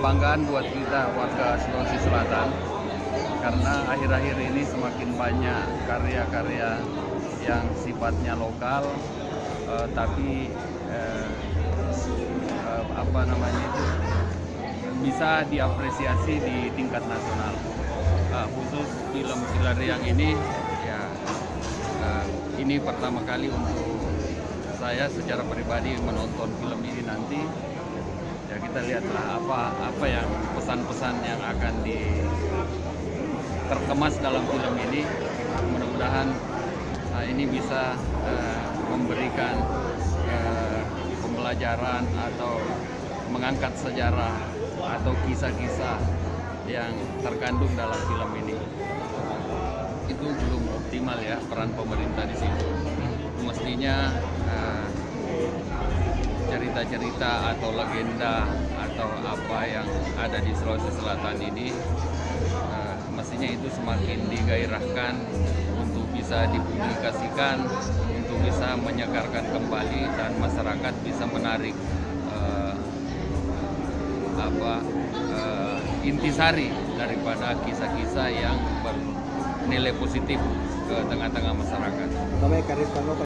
kebanggaan buat kita warga Sulawesi Selatan karena akhir-akhir ini semakin banyak karya-karya yang sifatnya lokal tapi bisa diapresiasi di tingkat nasional. Khusus film Silariang ini ya ini pertama kali untuk saya secara pribadi menonton film ini nanti. Ya kita lihatlah apa yang pesan-pesan yang akan terkemas dalam film ini. Mudah-mudahan ini bisa memberikan pembelajaran atau mengangkat sejarah atau kisah-kisah yang terkandung dalam film ini. Itu belum optimal ya peran pemerintah di situ. Mestinya cerita-cerita atau legenda atau apa yang ada di Sulawesi Selatan ini mestinya itu semakin digairahkan untuk bisa dipublikasikan, untuk bisa menyegarkan kembali dan masyarakat bisa menarik intisari daripada kisah-kisah yang bernilai positif ke tengah-tengah masyarakat.